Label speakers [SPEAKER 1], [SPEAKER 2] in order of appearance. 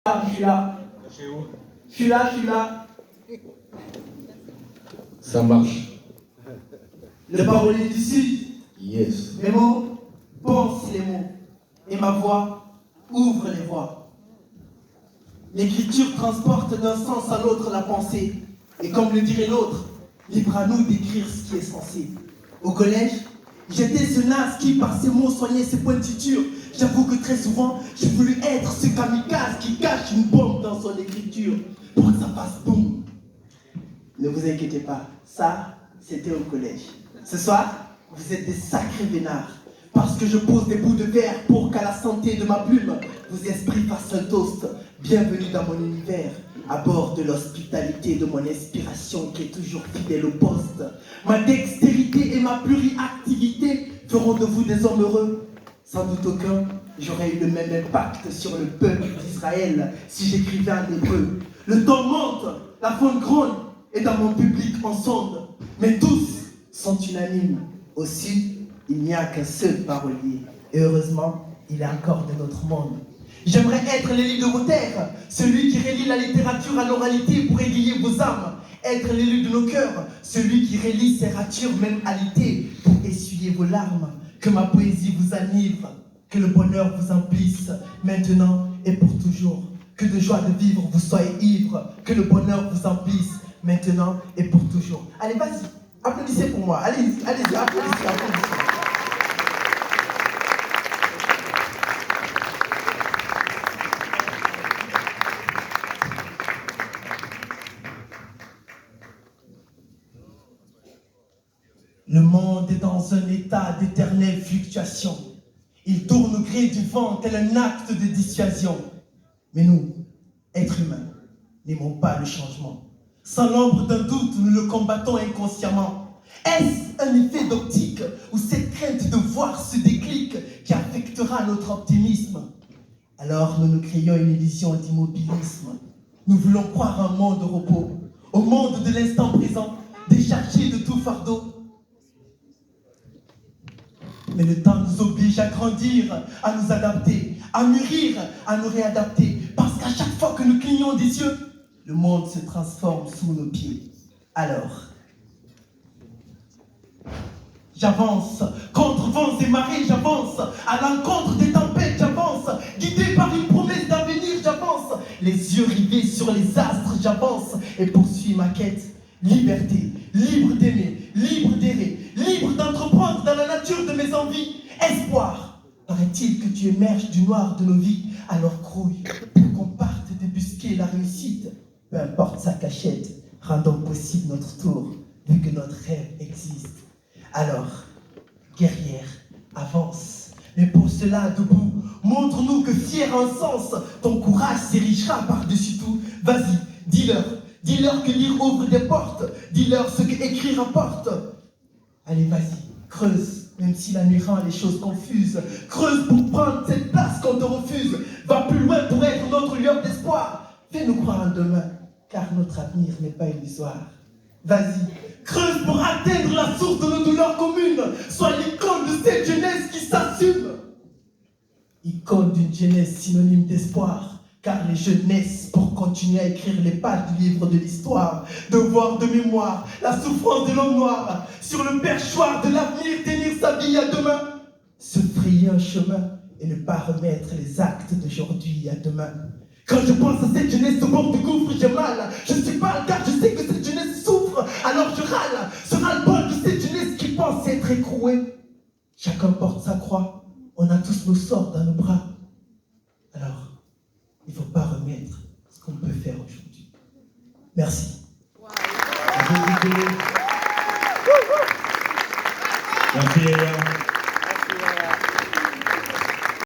[SPEAKER 1] Je suis là. Je suis là, je suis là.
[SPEAKER 2] Ça marche.
[SPEAKER 1] Le parolier du Sud.
[SPEAKER 2] Yes.
[SPEAKER 1] Mes mots pensent les mots. Et ma voix ouvre les voies. L'écriture transporte d'un sens à l'autre la pensée. Et comme le dirait l'autre, libre à nous d'écrire ce qui est censé. Au collège, j'étais ce naze qui par ses mots soignait ses pointitures. J'avoue que très souvent, j'ai voulu être ce kamikaze qui cache une bombe dans son écriture pour que ça fasse boum. Ne vous inquiétez pas, ça, c'était au collège. Ce soir, vous êtes des sacrés vénards. Parce que je pose des bouts de verre pour qu'à la santé de ma plume, vos esprits fassent un toast. Bienvenue dans mon univers, à bord de l'hospitalité de mon inspiration qui est toujours fidèle au poste. Ma dextérité et ma pluriactivité feront de vous des hommes heureux. Sans doute aucun, j'aurais eu le même impact sur le peuple d'Israël si j'écrivais en hébreu. Le temps monte, la faune gronde, et dans mon public on sonde. Mais tous sont unanimes. Au Sud, il n'y a qu'un seul parolier. Et heureusement, il est encore de notre monde. J'aimerais être l'élu de vos terres, celui qui relie la littérature à l'oralité pour égayer vos âmes. Être l'élu de nos cœurs, celui qui relie ses ratures même alitées pour essuyer vos larmes. Que ma poésie vous enivre, que le bonheur vous emplisse, maintenant et pour toujours. Que de joie de vivre vous soyez ivre, que le bonheur vous emplisse, maintenant et pour toujours. Allez, vas-y, applaudissez pour moi, allez-y, applaudissez. Le monde est dans un état d'éternelle fluctuation. Il tourne au gré du vent tel un acte de dissuasion. Mais nous, êtres humains, n'aimons pas le changement. Sans l'ombre d'un doute, nous le combattons inconsciemment. Est-ce un effet d'optique ou cette crainte de voir ce déclic qui affectera notre optimisme? Alors nous nous créons une illusion d'immobilisme. Nous voulons croire à un monde au repos, au monde de l'instant présent, déchargé de tout fardeau. Mais le temps nous oblige à grandir, à nous adapter, à mûrir, à nous réadapter. Parce qu'à chaque fois que nous clignons des yeux, le monde se transforme sous nos pieds. Alors, j'avance, contre vents et marées, j'avance. À l'encontre des tempêtes, j'avance. Guidé par une promesse d'avenir, j'avance. Les yeux rivés sur les astres, j'avance. Et poursuis ma quête. Liberté, libre d'aimer, libre d'errer, libre d'entreprendre dans la nature de mes envies. Espoir, paraît-il que tu émerges du noir de nos vies. Alors grouille, pour qu'on parte débusquer la réussite. Peu importe sa cachette, rendons possible notre tour, vu que notre rêve existe. Alors, guerrière, avance. Mais pour cela, debout, montre-nous que fier en sens, ton courage s'érigera par-dessus tout. Vas-y, dis-leur. Dis-leur que lire ouvre des portes. Dis-leur ce que écrire apporte. Allez, vas-y, creuse, même si la nuit rend les choses confuses. Creuse pour prendre cette place qu'on te refuse. Va plus loin pour être notre lueur d'espoir. Fais-nous croire en demain, car notre avenir n'est pas illusoire. Vas-y, creuse pour atteindre la source de nos douleurs communes. Sois l'icône de cette jeunesse qui s'assume. Icône d'une jeunesse synonyme d'espoir. Car les jeunes naissent pour continuer à écrire les pages du livre de l'histoire. Devoir de mémoire, la souffrance de l'homme noir. Sur le perchoir de l'avenir, tenir sa vie à demain. Se frayer un chemin et ne pas remettre les actes d'aujourd'hui à demain. Quand je pense à cette jeunesse au bord du gouffre, j'ai mal. Je suis pâle car je sais que cette jeunesse souffre. Alors je râle, ce ras-le-bol de cette jeunesse qui pense être écrouée. Chacun porte sa croix, on a tous nos sorts dans nos bras. Alors, il ne faut pas remettre ce qu'on peut faire aujourd'hui. Merci.
[SPEAKER 2] Wow. Merci, Léa.